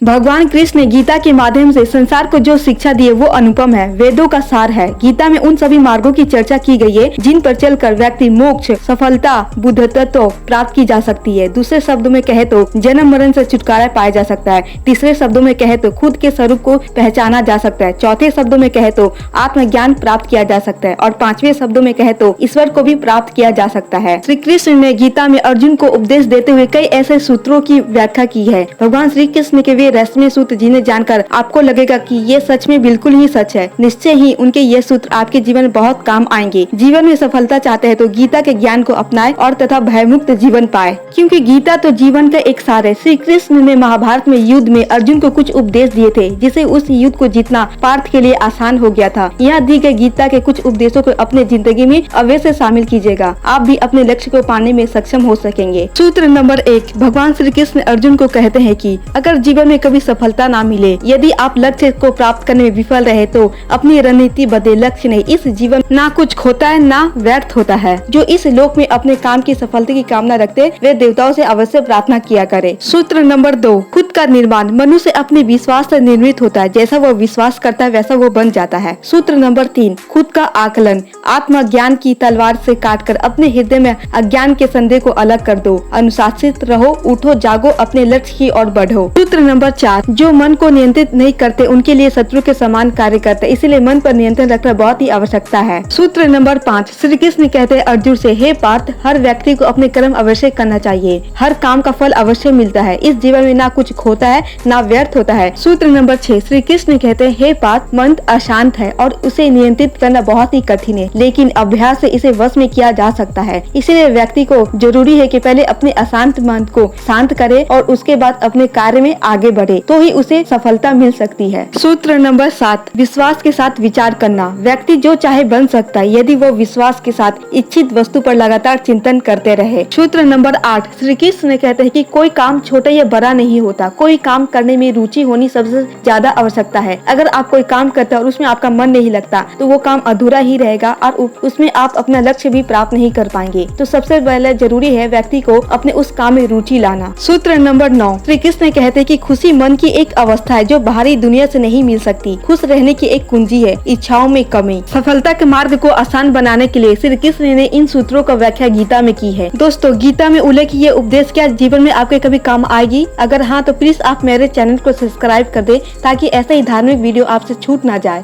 भगवान कृष्ण ने गीता के माध्यम से संसार को जो शिक्षा दी है वो अनुपम है, वेदों का सार है। गीता में उन सभी मार्गों की चर्चा की गई है जिन पर चलकर व्यक्ति मोक्ष, सफलता, बुद्धत्व प्राप्त की जा सकती है। दूसरे शब्दों में कहे तो जन्म मरण से छुटकारा पाया जा सकता है। तीसरे शब्दों में कहे तो खुद के स्वरूप को पहचाना जा सकता है। चौथे शब्दों में कहे तो आत्मज्ञान प्राप्त किया जा सकता है और पांचवें शब्दों में कहे तो ईश्वर को भी प्राप्त किया जा सकता है। श्री कृष्ण ने गीता में अर्जुन को उपदेश देते हुए कई ऐसे सूत्रों की व्याख्या की है। भगवान श्री कृष्ण के वे रहस्यमय सूत्र जिन्हें जानकर आपको लगेगा कि ये सच में बिल्कुल ही सच है। निश्चय ही उनके ये सूत्र आपके जीवन में बहुत काम आएंगे। जीवन में सफलता चाहते हैं तो गीता के ज्ञान को अपनाएं और तथा भयमुक्त जीवन पाए, क्योंकि गीता तो जीवन का एक सार है। श्री कृष्ण ने महाभारत में युद्ध में अर्जुन को कुछ उपदेश दिए थे जिसे उस युद्ध को जीतना पार्थ के लिए आसान हो गया था। यहाँ दी गई गीता के कुछ उपदेशों को अपने जिंदगी में अवश्य शामिल कीजिएगा, आप भी अपने लक्ष्य को पाने में सक्षम हो सकेंगे। सूत्र नंबर 1, भगवान श्री कृष्ण अर्जुन को कहते हैं कि अगर जीवन में कभी सफलता ना मिले, यदि आप लक्ष्य को प्राप्त करने में विफल रहे तो अपनी रणनीति बदले। लक्ष्य नहीं, इस जीवन ना कुछ खोता है ना व्यर्थ होता है। जो इस लोक में अपने काम की सफलता की कामना रखते वे देवताओं से अवश्य प्रार्थना किया करे। सूत्र नंबर 2, खुद का निर्माण। मनुष्य अपने विश्वास से निर्मित होता है, जैसा वो विश्वास करता है वैसा वो बन जाता है। सूत्र नंबर 3, खुद का आकलन। आत्मज्ञान की तलवार से काटकर अपने हृदय में अज्ञान के संदेह को अलग कर दो। अनुशासित रहो, उठो जागो, अपने लक्ष्य की ओर बढ़ो। सूत्र नंबर 4, जो मन को नियंत्रित नहीं करते उनके लिए शत्रु के समान कार्य करते, इसलिए मन पर नियंत्रण रखना बहुत ही आवश्यकता है। सूत्र नंबर 5, श्री कृष्ण कहते हैं अर्जुन से, हे पार्थ, हर व्यक्ति को अपने कर्म अवश्य करना चाहिए। हर काम का फल अवश्य मिलता है। इस जीवन में ना कुछ खोता है ना व्यर्थ होता है। सूत्र नंबर 6, श्री कृष्ण कहते हैं, हे पार्थ, मन अशांत है और उसे नियंत्रित करना बहुत ही कठिन है, लेकिन अभ्यास से इसे वश में किया जा सकता है। इसलिए व्यक्ति को जरूरी है कि पहले अपने अशांत मन को शांत करे और उसके बाद अपने कार्य में आगे बढ़े, तो ही उसे सफलता मिल सकती है। सूत्र नंबर 7, विश्वास के साथ विचार करना। व्यक्ति जो चाहे बन सकता है यदि वो विश्वास के साथ इच्छित वस्तु पर लगातार चिंतन करते रहे। सूत्र नंबर 8, श्री कृष्ण कहते हैं कि कोई काम छोटा या बड़ा नहीं होता, कोई काम करने में रुचि होनी सबसे ज्यादा आवश्यकता है। अगर आप कोई काम करते हैं और उसमें आपका मन नहीं लगता तो वो काम अधूरा ही रहेगा और उसमें आप अपना लक्ष्य भी प्राप्त नहीं कर पाएंगे। तो सबसे पहले जरूरी है व्यक्ति को अपने उस काम में रुचि लाना। सूत्र नंबर 9, श्री कृष्ण कहते हैं कि खुशी मन की एक अवस्था है जो बाहरी दुनिया से नहीं मिल सकती। खुश रहने की एक कुंजी है इच्छाओं में कमी। सफलता के मार्ग को आसान बनाने के लिए श्री कृष्ण ने इन सूत्रों का व्याख्या गीता में की है। दोस्तों, गीता में उल्लेख ये उपदेश क्या जीवन में आपके कभी काम आएगी? अगर हाँ तो प्लीज आप मेरे चैनल को सब्सक्राइब कर दे ताकि ऐसे ही धार्मिक वीडियो आपसे छूट ना जाए।